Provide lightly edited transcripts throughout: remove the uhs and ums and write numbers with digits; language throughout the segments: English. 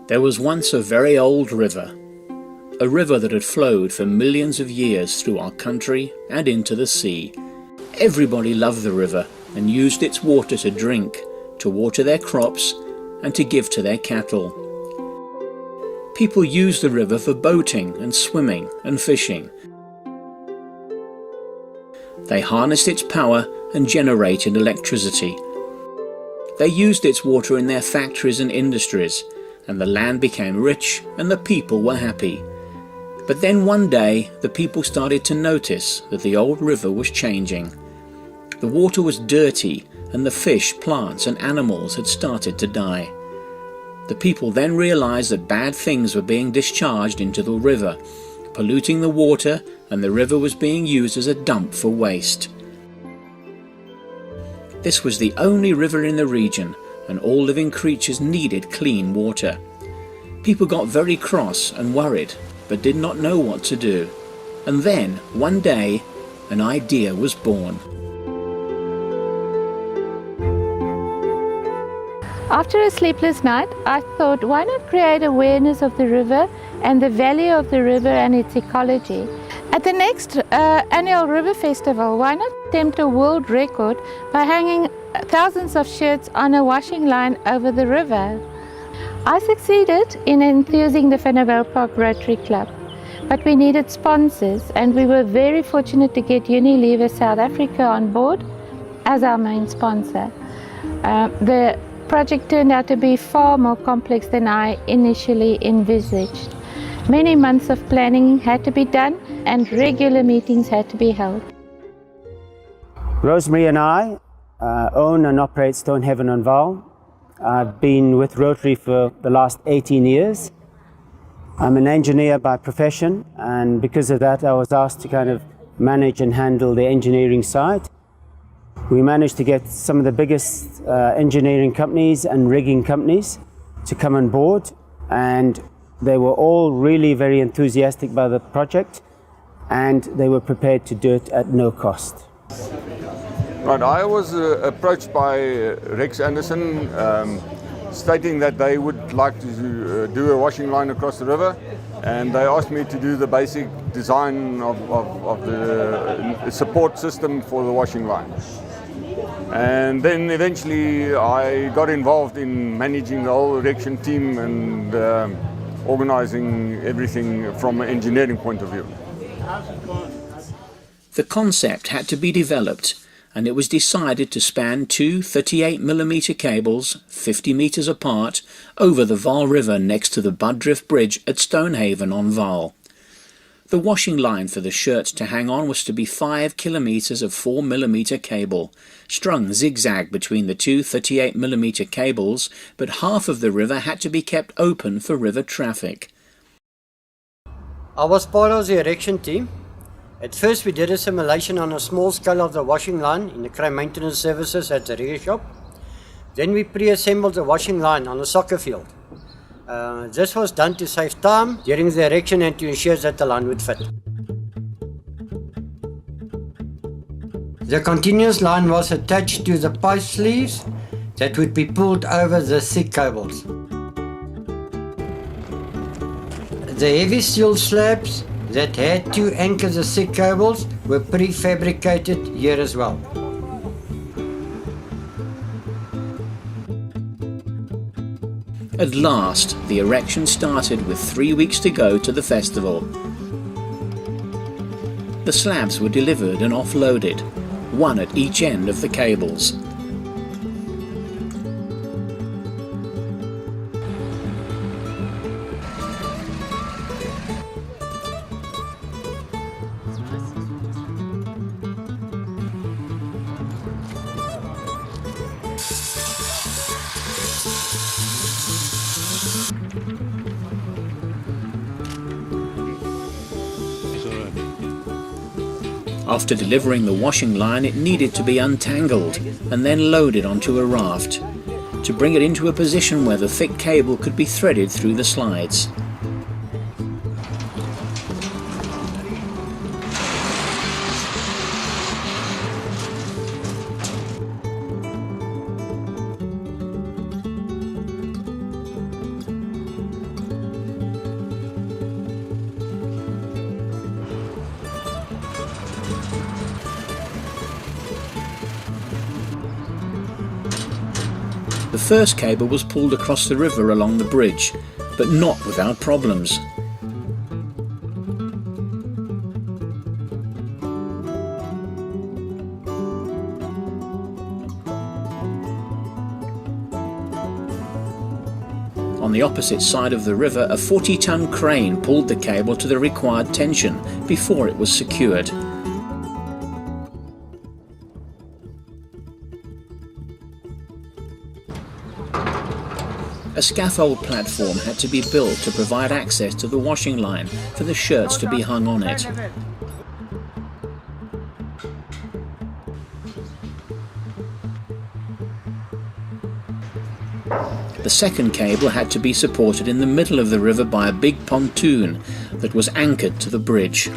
There was once a very old river, a river that had flowed for millions of years through our country and into the sea. Everybody loved the river and used its water to drink, to water their crops, and to give to their cattle. People used the river for boating and swimming and fishing. They harnessed its power and generated electricity. They used its water in their factories and industries, and the land became rich and the people were happy. But then one day the people started to notice that the old river was changing. The water was dirty and the fish, plants and animals had started to die. The people then realized that bad things were being discharged into the river, polluting the water, and the river was being used as a dump for waste. This was the only river in the region, and all living creatures needed clean water. People got very cross and worried, but did not know what to do. And then, one day, an idea was born. After a sleepless night, I thought, why not create awareness of the river and the value of the river and its ecology? At the next annual River Festival, why not attempt a world record by hanging thousands of shirts on a washing line over the river? I succeeded in enthusing the Vanderbijlpark Rotary Club, but we needed sponsors, and we were very fortunate to get Unilever South Africa on board as our main sponsor. The project turned out to be far more complex than I initially envisaged. Many months of planning had to be done and regular meetings had to be held. Rosemary and I own and operate Stonehaven on Vaal. I've been with Rotary for the last 18 years. I'm an engineer by profession, and because of that I was asked to kind of manage and handle the engineering side. We managed to get some of the biggest engineering companies and rigging companies to come on board, and they were all really very enthusiastic about the project, and they were prepared to do it at no cost. Right, I was approached by Rex Anderson stating that they would like to do a washing line across the river, and they asked me to do the basic design of the support system for the washing line. And then eventually I got involved in managing the whole erection team and organizing everything from an engineering point of view. The concept had to be developed, and it was decided to span two 38mm cables 50 metres apart over the Vaal River next to the Buddrift Bridge at Stonehaven on Vaal. The washing line for the shirts to hang on was to be 5 kilometres of 4mm cable, strung zigzag between the two 38mm cables, but half of the river had to be kept open for river traffic. I was part of the erection team. At first we did a simulation on a small scale of the washing line in the crane maintenance services at the rear shop. Then we pre-assembled the washing line on a soccer field. This was done to save time during the erection and to ensure that the line would fit. The continuous line was attached to the pipe sleeves that would be pulled over the thick cables. The heavy steel slabs that had to anchor the thick cables were prefabricated here as well. At last, the erection started with 3 weeks to go to the festival. The slabs were delivered and offloaded, one at each end of the cables. After delivering the washing line, it needed to be untangled and then loaded onto a raft to bring it into a position where the thick cable could be threaded through the slides. The first cable was pulled across the river along the bridge, but not without problems. On the opposite side of the river, a 40-ton crane pulled the cable to the required tension before it was secured. A scaffold platform had to be built to provide access to the washing line for the shirts to be hung on it. The second cable had to be supported in the middle of the river by a big pontoon that was anchored to the bridge.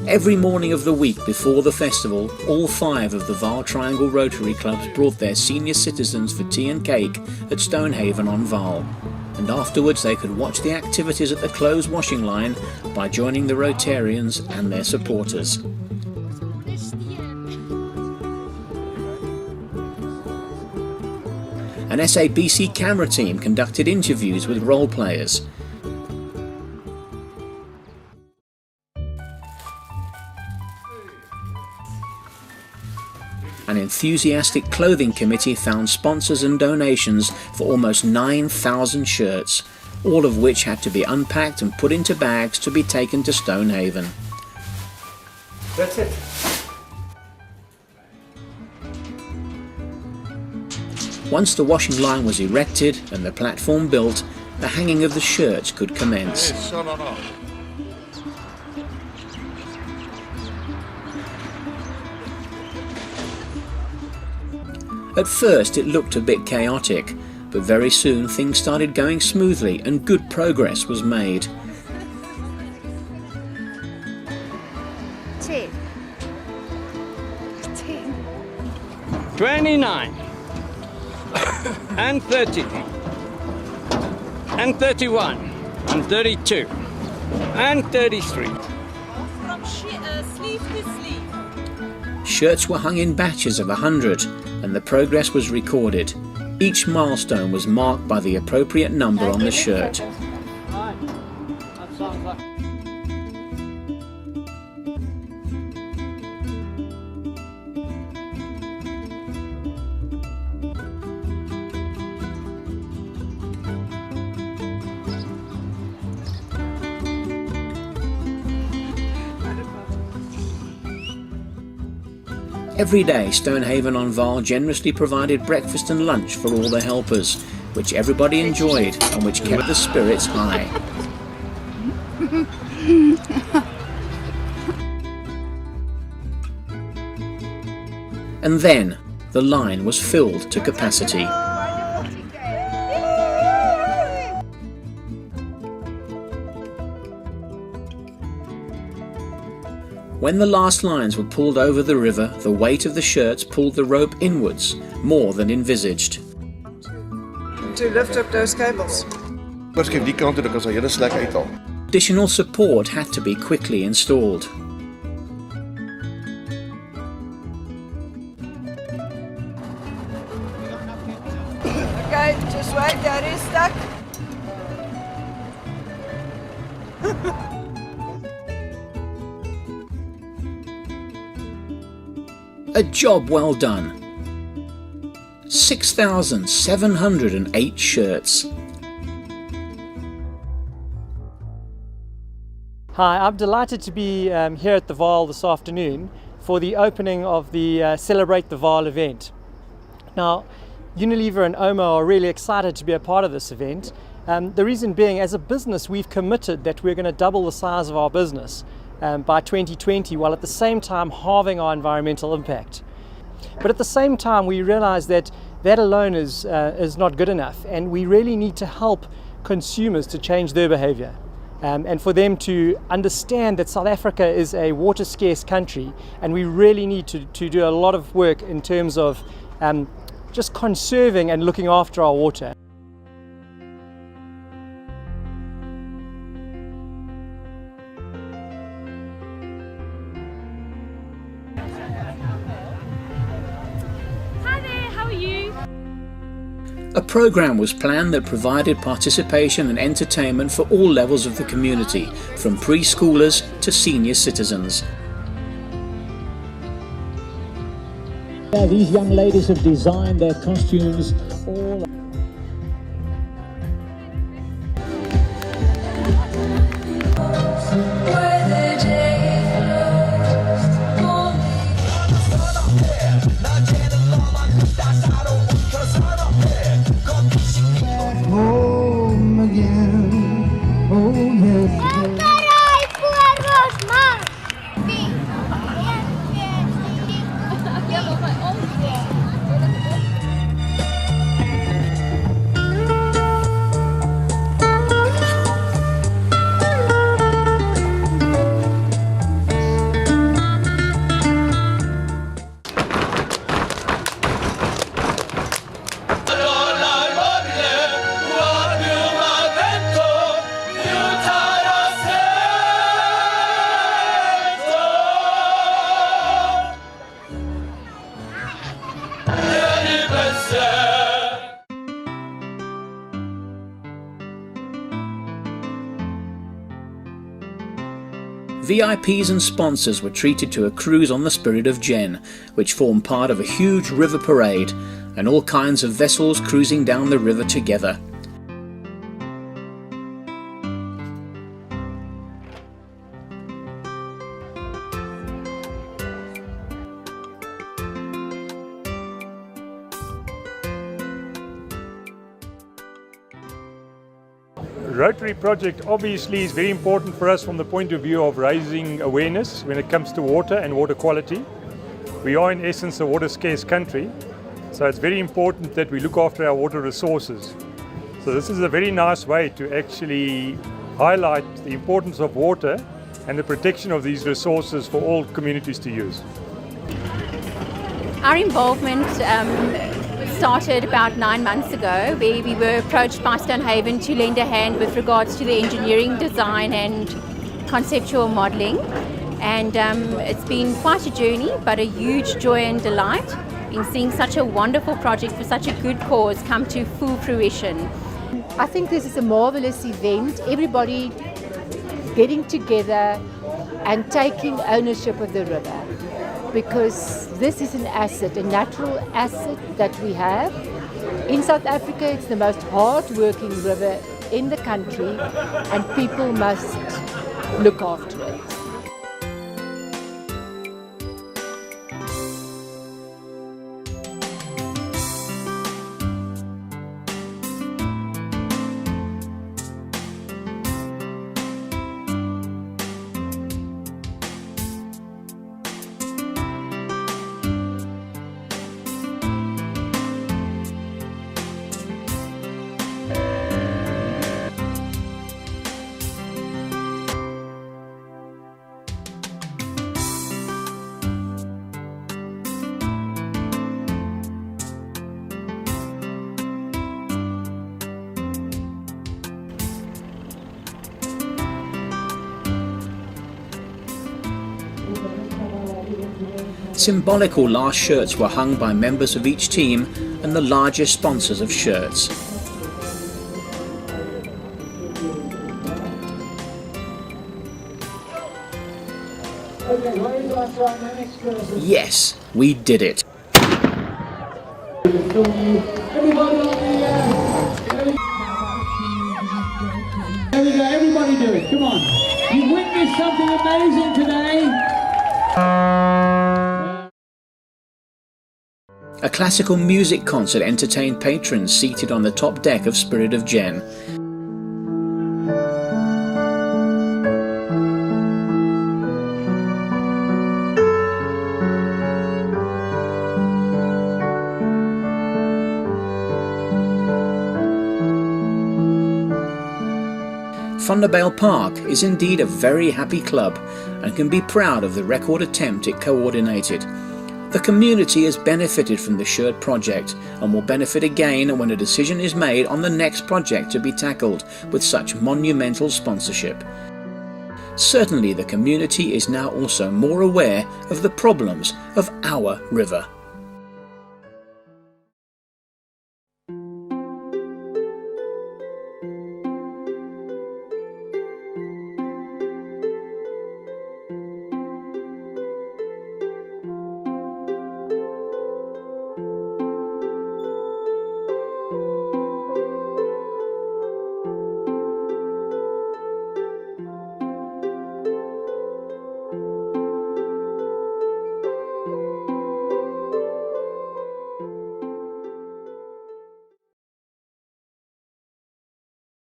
Every morning of the week before the festival, all 5 of the Vaal Triangle Rotary Clubs brought their senior citizens for tea and cake at Stonehaven on Vaal, and afterwards they could watch the activities at the closed washing line by joining the Rotarians and their supporters. An SABC camera team conducted interviews with role players. An enthusiastic clothing committee found sponsors and donations for almost 9,000 shirts, all of which had to be unpacked and put into bags to be taken to Stonehaven. That's it. Once the washing line was erected and the platform built, the hanging of the shirts could commence. At first it looked a bit chaotic, but very soon things started going smoothly and good progress was made. 10. 29 and 30 and 31 and 32 and 33. From sleeve to sleeve. Shirts were hung in batches of 100 and the progress was recorded. Each milestone was marked by the appropriate number on the shirt. Every day, Stonehaven on Vaal generously provided breakfast and lunch for all the helpers, which everybody enjoyed and which kept the spirits high. And then, the line was filled to capacity. When the last lines were pulled over the river, the weight of the shirts pulled the rope inwards, more than envisaged. To lift up those cables. Additional support had to be quickly installed. Okay, just wait, that is stuck. A job well done. 6,708 shirts. Hi, I'm delighted to be here at the Vaal this afternoon for the opening of the Celebrate the Vaal event. Now, Unilever and OMO are really excited to be a part of this event. The reason being, as a business, we've committed that we're going to double the size of our business by 2020, while at the same time halving our environmental impact. But at the same time, we realize that that alone is not good enough, and we really need to help consumers to change their behavior. and for them to understand that South Africa is a water scarce country, and we really need to do a lot of work in terms of just conserving and looking after our water. Hi there, how are you? A program was planned that provided participation and entertainment for all levels of the community, from preschoolers to senior citizens. These young ladies have designed their costumes all. VIPs and sponsors were treated to a cruise on the Spirit of Jen, which formed part of a huge river parade, and all kinds of vessels cruising down the river together. Rotary project obviously is very important for us from the point of view of raising awareness when it comes to water and water quality. We are in essence a water scarce country, so it's very important that we look after our water resources. So this is a very nice way to actually highlight the importance of water and the protection of these resources for all communities to use. Our involvement started about 9 months ago, where we were approached by Stonehaven to lend a hand with regards to the engineering, design and conceptual modelling. And it's been quite a journey, but a huge joy and delight in seeing such a wonderful project for such a good cause come to full fruition. I think this is a marvellous event, everybody getting together and taking ownership of the river, because this is an asset, a natural asset that we have. In South Africa, it's the most hard-working river in the country, and people must look after it. Symbolic or last shirts were hung by members of each team and the largest sponsors of shirts. Yes, we did it. Everybody do it, come on. You witnessed something amazing today. A classical music concert entertained patrons seated on the top deck of Spirit of Jen. Vanderbijlpark is indeed a very happy club and can be proud of the record attempt it coordinated. The community has benefited from the shared project and will benefit again when a decision is made on the next project to be tackled with such monumental sponsorship. Certainly the community is now also more aware of the problems of our river.